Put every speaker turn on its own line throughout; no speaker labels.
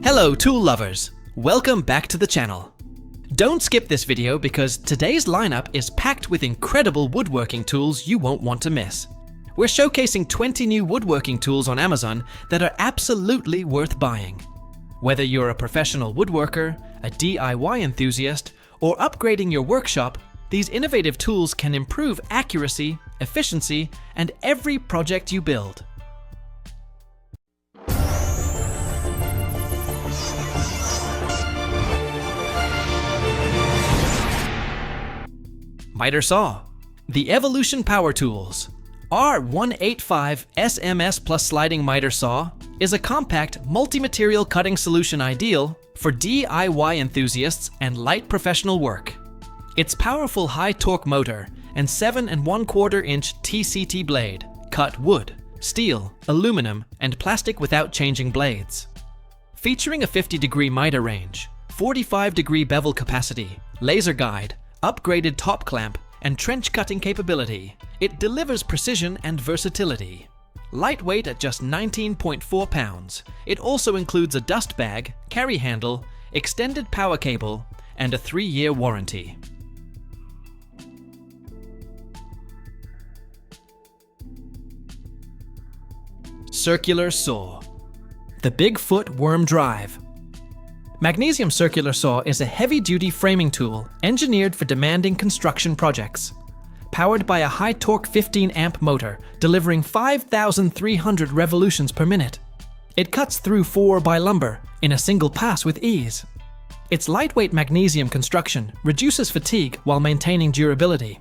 Hello tool lovers, welcome back to the channel. Don't skip this video because today's lineup is packed with incredible woodworking tools you won't want to miss. We're showcasing 20 new woodworking tools on Amazon that are absolutely worth buying. Whether you're a professional woodworker, a DIY enthusiast, or upgrading your workshop, these innovative tools can improve accuracy, efficiency, and every project you build. Miter Saw. The Evolution Power Tools. Our 185 SMS Plus Sliding Miter Saw is a compact, multi-material cutting solution ideal for DIY enthusiasts and light professional work. Its powerful high-torque motor and 7 1/4 inch TCT blade cut wood, steel, aluminum, and plastic without changing blades. Featuring a 50-degree miter range, 45-degree bevel capacity, laser guide, upgraded top clamp, and trench cutting capability, it delivers precision and versatility. Lightweight at just 19.4 pounds, it also includes a dust bag, carry handle, extended power cable, and a 3-year warranty. Circular Saw. The Bigfoot Wormdrive. Magnesium circular saw is a heavy-duty framing tool engineered for demanding construction projects. Powered by a high-torque 15-amp motor delivering 5,300 revolutions per minute. It cuts through 4x lumber in a single pass with ease. Its lightweight magnesium construction reduces fatigue while maintaining durability.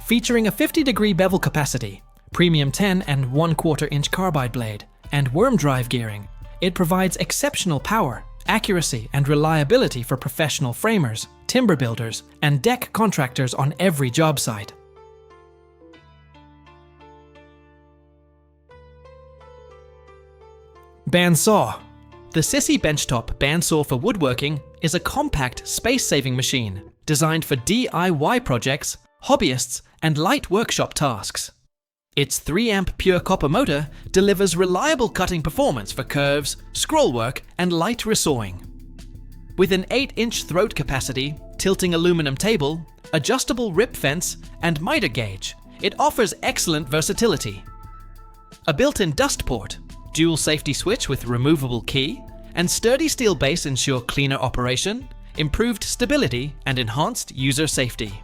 Featuring a 50-degree bevel capacity, premium 10 1/4 inch carbide blade, and Wormdrive gearing, it provides exceptional power, accuracy, and reliability for professional framers, timber builders, and deck contractors on every job site. Bandsaw. The SEESII Benchtop bandsaw for woodworking is a compact, space-saving machine designed for DIY projects, hobbyists, and light workshop tasks. Its 3-amp pure copper motor delivers reliable cutting performance for curves, scroll work, and light resawing. With an 8-inch throat capacity, tilting aluminum table, adjustable rip fence, and miter gauge, it offers excellent versatility. A built-in dust port, dual safety switch with removable key, and sturdy steel base ensure cleaner operation, improved stability, and enhanced user safety.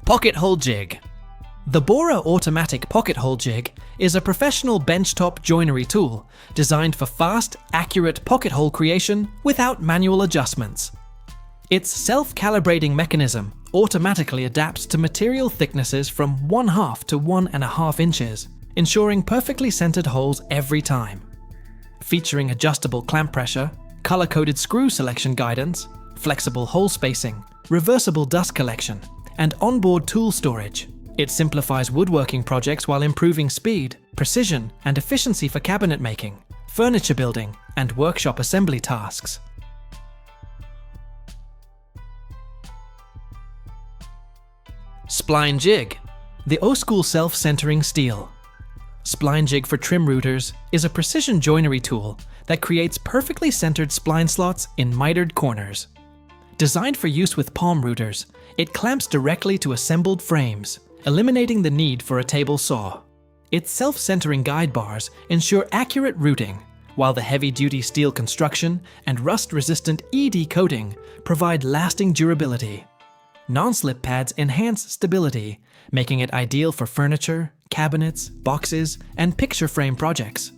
Pocket Hole Jig. The BORA automatic pocket hole jig is a professional benchtop joinery tool designed for fast, accurate pocket hole creation without manual adjustments. Its self-calibrating mechanism automatically adapts to material thicknesses from 1/2 to 1.5 inches, ensuring perfectly centered holes every time. Featuring adjustable clamp pressure, color-coded screw selection guidance, flexible hole spacing, reversible dust collection, and onboard tool storage, it simplifies woodworking projects while improving speed, precision, and efficiency for cabinet making, furniture building, and workshop assembly tasks. Spline Jig. The old-school self-centering steel. Spline Jig for trim routers is a precision joinery tool that creates perfectly centered spline slots in mitered corners. Designed for use with palm routers, it clamps directly to assembled frames, eliminating the need for a table saw. Its self-centering guide bars ensure accurate routing, while the heavy-duty steel construction and rust-resistant ED coating provide lasting durability. Non-slip pads enhance stability, making it ideal for furniture, cabinets, boxes, and picture frame projects.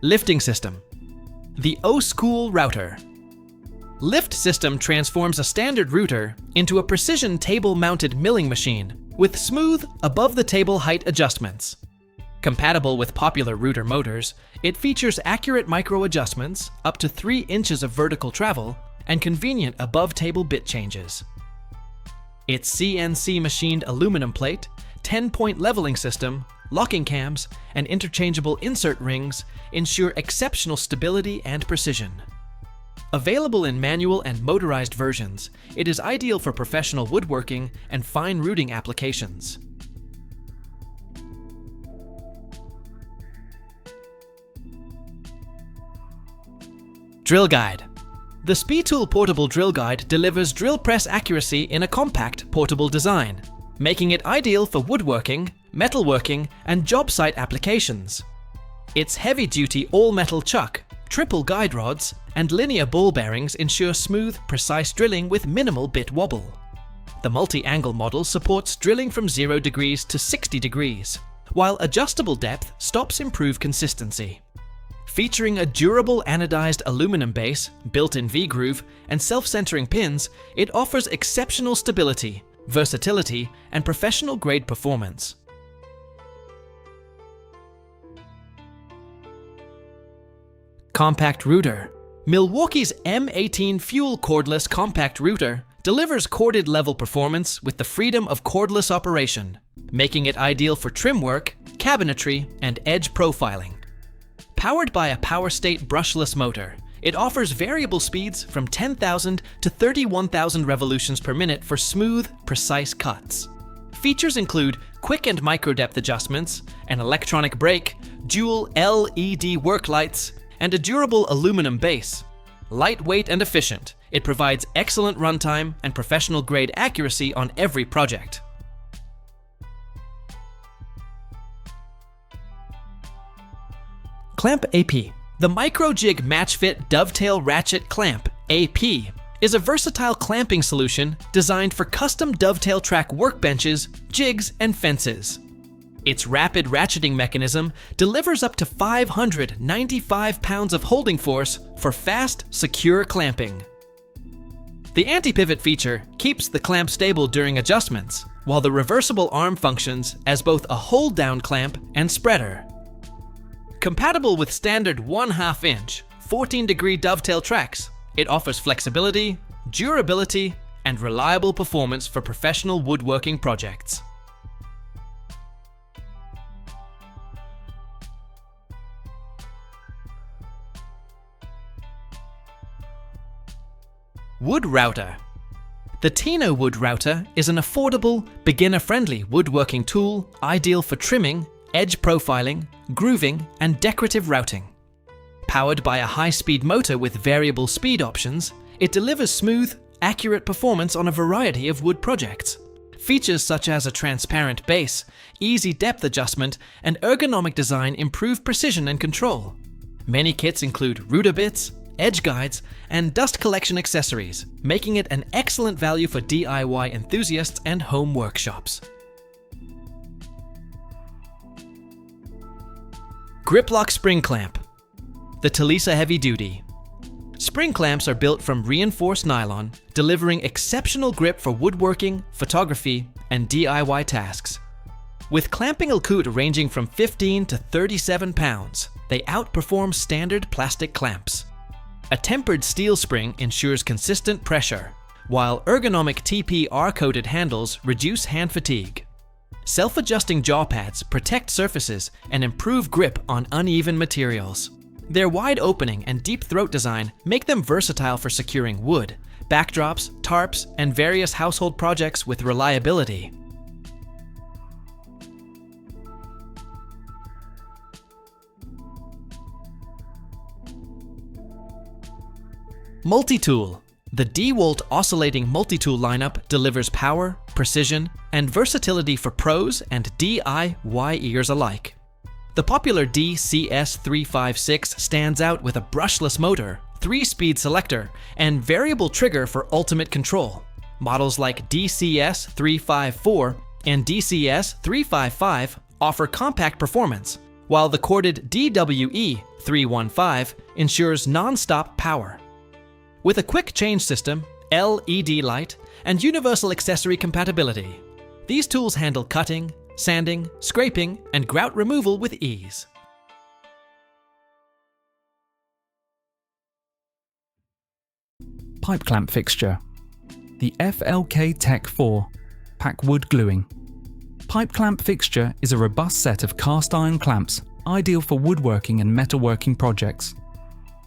Lifting system. The O-School Router. Lift system transforms a standard router into a precision table-mounted milling machine with smooth, above-the-table height adjustments. Compatible with popular router motors, it features accurate micro adjustments, up to 3 inches of vertical travel, and convenient above-table bit changes. Its CNC machined aluminum plate, 10-point leveling system, locking cams, and interchangeable insert rings ensure exceptional stability and precision. Available in manual and motorized versions, it is ideal for professional woodworking and fine rooting applications. Drill Guide. The SpeTool Portable Drill Guide delivers drill press accuracy in a compact, portable design, making it ideal for woodworking, metalworking, and job site applications. Its heavy-duty all-metal chuck, triple guide rods, and linear ball bearings ensure smooth, precise drilling with minimal bit wobble. The multi-angle model supports drilling from 0 degrees to 60 degrees, while adjustable depth stops improve consistency. Featuring a durable anodized aluminum base, built-in V-groove, and self-centering pins, it offers exceptional stability, versatility, and professional-grade performance. Compact Router. Milwaukee's M18 Fuel Cordless Compact Router delivers corded level performance with the freedom of cordless operation, making it ideal for trim work, cabinetry, and edge profiling. Powered by a power-state brushless motor, it offers variable speeds from 10,000 to 31,000 revolutions per minute for smooth, precise cuts. Features include quick and micro-depth adjustments, an electronic brake, dual LED work lights, and a durable aluminum base. Lightweight and efficient, it provides excellent runtime and professional-grade accuracy on every project. Clamp AP. The MICROJIG MatchFit Dovetail Ratchet Clamp AP is a versatile clamping solution designed for custom dovetail track workbenches, jigs, and fences. Its rapid ratcheting mechanism delivers up to 595 pounds of holding force for fast, secure clamping. The anti-pivot feature keeps the clamp stable during adjustments, while the reversible arm functions as both a hold-down clamp and spreader. Compatible with standard 1/2 inch, 14-degree dovetail tracks, it offers flexibility, durability, and reliable performance for professional woodworking projects. Wood Router. The TEENO Wood Router is an affordable, beginner-friendly woodworking tool ideal for trimming, edge profiling, grooving, and decorative routing. Powered by a high-speed motor with variable speed options, it delivers smooth, accurate performance on a variety of wood projects. Features such as a transparent base, easy depth adjustment, and ergonomic design improve precision and control. Many kits include router bits, edge guides, and dust collection accessories, making it an excellent value for DIY enthusiasts and home workshops. Griplock Spring Clamp. The TOLESA Heavy Duty. Spring clamps are built from reinforced nylon, delivering exceptional grip for woodworking, photography, and DIY tasks. With clamping elcoot ranging from 15 to 37 pounds, they outperform standard plastic clamps. A tempered steel spring ensures consistent pressure, while ergonomic TPR-coated handles reduce hand fatigue. Self-adjusting jaw pads protect surfaces and improve grip on uneven materials. Their wide opening and deep throat design make them versatile for securing wood, backdrops, tarps, and various household projects with reliability. Multi-Tool. The DEWALT Oscillating Multi-Tool lineup delivers power, precision, and versatility for pros and DIY ears alike. The popular DCS356 stands out with a brushless motor, 3-speed selector, and variable trigger for ultimate control. Models like DCS354 and DCS355 offer compact performance, while the corded DWE315 ensures non-stop power. With a quick change system, LED light, and universal accessory compatibility, these tools handle cutting, sanding, scraping, and grout removal with ease.
Pipe clamp fixture. The FLK Tech 4 Pack Wood Gluing. Pipe clamp fixture is a robust set of cast iron clamps ideal for woodworking and metalworking projects.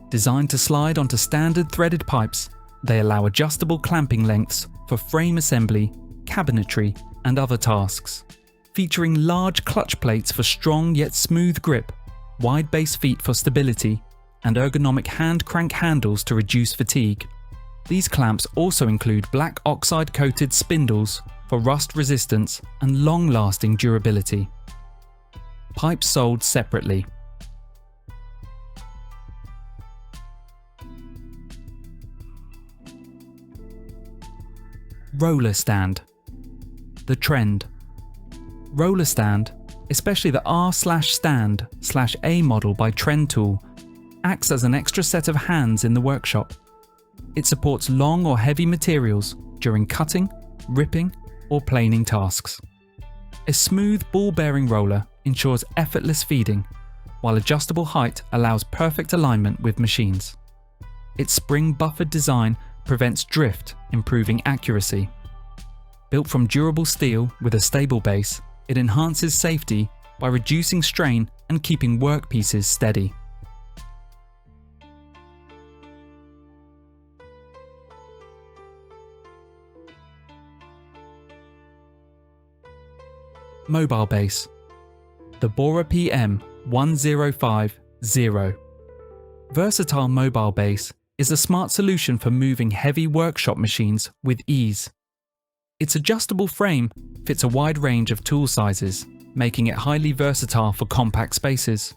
Designed to slide onto standard threaded pipes, they allow adjustable clamping lengths for frame assembly, cabinetry, and other tasks. Featuring large clutch plates for strong yet smooth grip, wide base feet for stability, and ergonomic hand crank handles to reduce fatigue. These clamps also include black oxide coated spindles for rust resistance and long-lasting durability. Pipes sold separately. Roller stand. The trend. Roller stand, especially the R/stand/A model by Trend Tool, acts as an extra set of hands in the workshop. It supports long or heavy materials during cutting, ripping, or planing tasks. A smooth ball-bearing roller ensures effortless feeding, while adjustable height allows perfect alignment with machines. Its spring-buffered design prevents drift, improving accuracy. Built from durable steel with a stable base, it enhances safety by reducing strain and keeping workpieces steady. Mobile base. The BORA PM 1050. Versatile mobile base is a smart solution for moving heavy workshop machines with ease. Its adjustable frame fits a wide range of tool sizes, making it highly versatile for compact spaces.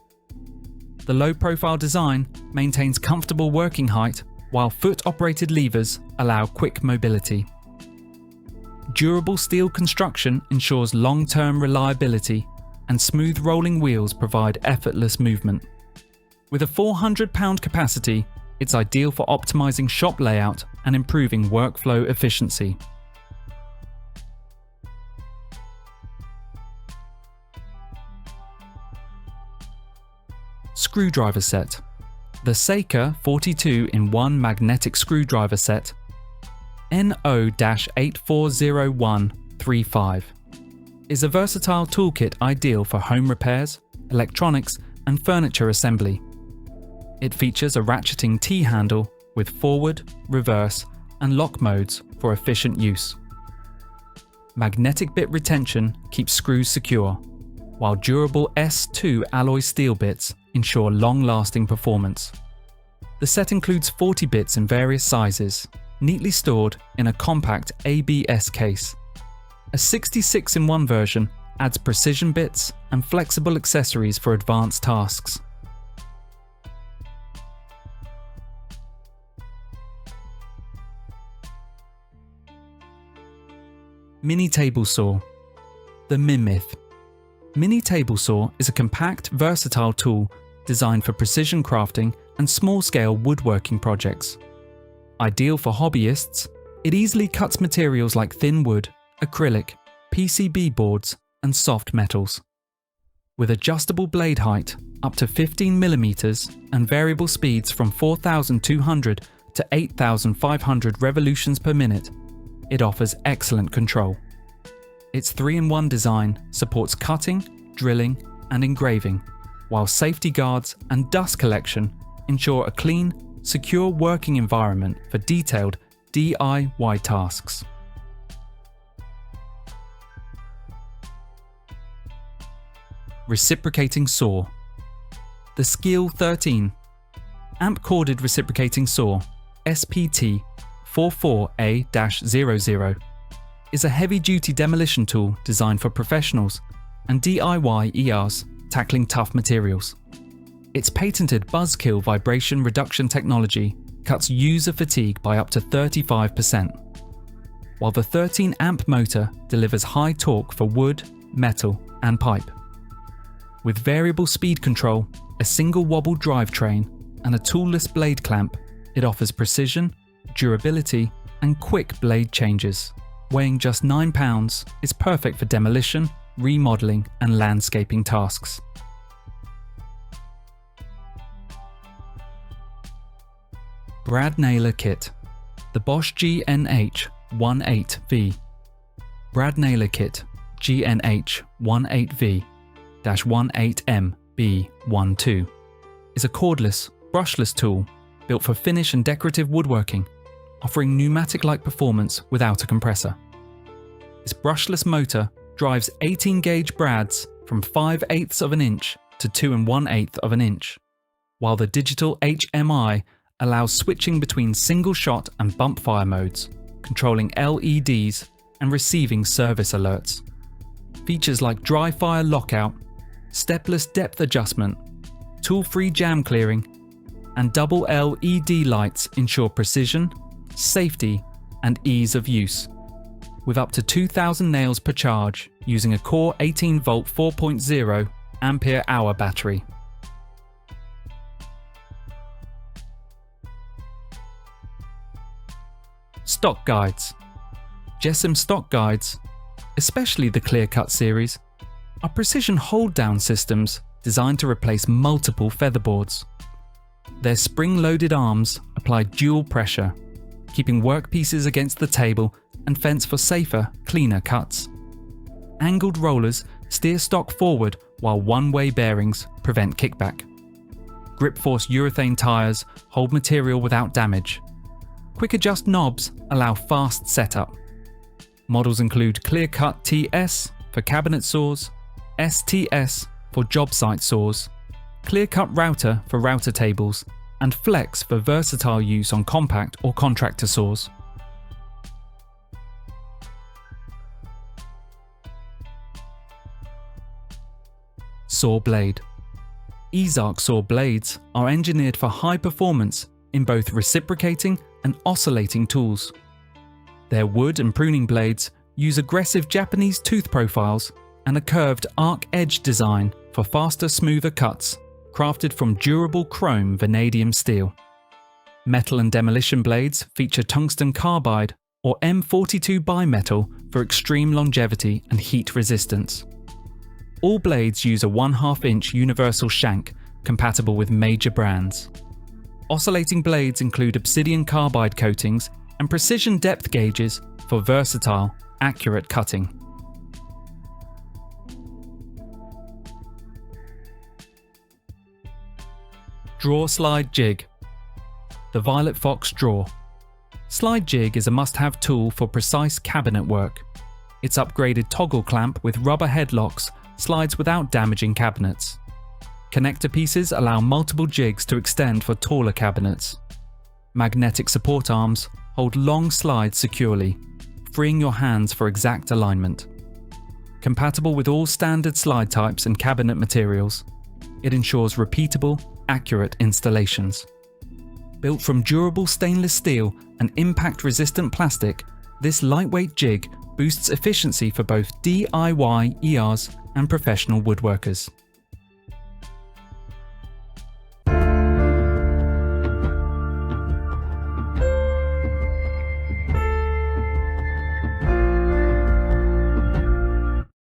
The low-profile design maintains comfortable working height, while foot-operated levers allow quick mobility. Durable steel construction ensures long-term reliability, and smooth rolling wheels provide effortless movement. With a 400-pound capacity, it's ideal for optimizing shop layout and improving workflow efficiency. Screwdriver set. The Saker 42-in-1 magnetic screwdriver set NO-840135 is a versatile toolkit ideal for home repairs, electronics, and furniture assembly. It features a ratcheting T-handle with forward, reverse, and lock modes for efficient use. Magnetic bit retention keeps screws secure, while durable S2 alloy steel bits ensure long-lasting performance. The set includes 40 bits in various sizes, neatly stored in a compact ABS case. A 66-in-1 version adds precision bits and flexible accessories for advanced tasks. Mini table saw. The MIMYTH. Mini table saw is a compact, versatile tool designed for precision crafting and small-scale woodworking projects. Ideal for hobbyists, it easily cuts materials like thin wood, acrylic, PCB boards, and soft metals. With adjustable blade height up to 15 mm and variable speeds from 4,200 to 8,500 revolutions per minute, it offers excellent control. Its 3-in-1 design supports cutting, drilling, and engraving, while safety guards and dust collection ensure a clean, secure working environment for detailed DIY tasks. Reciprocating saw. The SKIL 13 amp corded reciprocating saw SPT 44A-00 is a heavy-duty demolition tool designed for professionals and DIY ERs tackling tough materials. Its patented buzzkill vibration reduction technology cuts user fatigue by up to 35%, while the 13-amp motor delivers high torque for wood, metal, and pipe. With variable speed control, a single wobble drivetrain, and a toolless blade clamp, it offers precision, durability, and quick blade changes. Weighing just 9 pounds, it's perfect for demolition, remodeling, and landscaping tasks. Brad Naylor Kit. The BOSCH GNH-18V. Brad Naylor Kit GNH-18V-18MB12 is a cordless, brushless tool built for finish and decorative woodworking, offering pneumatic-like performance without a compressor. Its brushless motor drives 18-gauge brads from 5/8 of an inch to 2 1/8 of an inch, while the digital HMI allows switching between single-shot and bump-fire modes, controlling LEDs and receiving service alerts. Features like dry fire lockout, stepless depth adjustment, tool-free jam clearing, and double LED lights ensure precision, safety, and ease of use, with up to 2,000 nails per charge using a core 18-volt 4.0 ampere-hour battery. Stock guides. JessEm stock guides, especially the Clear Cut series, are precision hold-down systems designed to replace multiple featherboards. Their spring-loaded arms apply dual pressure, keeping workpieces against the table and fence for safer, cleaner cuts. Angled rollers steer stock forward while one-way bearings prevent kickback. Grip-force urethane tyres hold material without damage. Quick-adjust knobs allow fast setup. Models include Clear Cut TS for cabinet saws, STS for job site saws, Clear Cut Router for router tables, and Flex for versatile use on compact or contractor saws. Saw blade. EZARC saw blades are engineered for high performance in both reciprocating and oscillating tools. Their wood and pruning blades use aggressive Japanese tooth profiles and a curved arc edge design for faster, smoother cuts, crafted from durable chrome vanadium steel. Metal and demolition blades feature tungsten carbide or M42 bimetal for extreme longevity and heat resistance. All blades use a 1/2 inch universal shank compatible with major brands. Oscillating blades include obsidian carbide coatings and precision depth gauges for versatile, accurate cutting. Drawer Slide Jig. The Violet Fox Drawer. Slide Jig is a must-have tool for precise cabinet work. Its upgraded toggle clamp with rubber headlocks slides without damaging cabinets. Connector pieces allow multiple jigs to extend for taller cabinets. Magnetic support arms hold long slides securely, freeing your hands for exact alignment. Compatible with all standard slide types and cabinet materials, it ensures repeatable, accurate installations. Built from durable stainless steel and impact-resistant plastic, this lightweight jig boosts efficiency for both DIY ERs and professional woodworkers.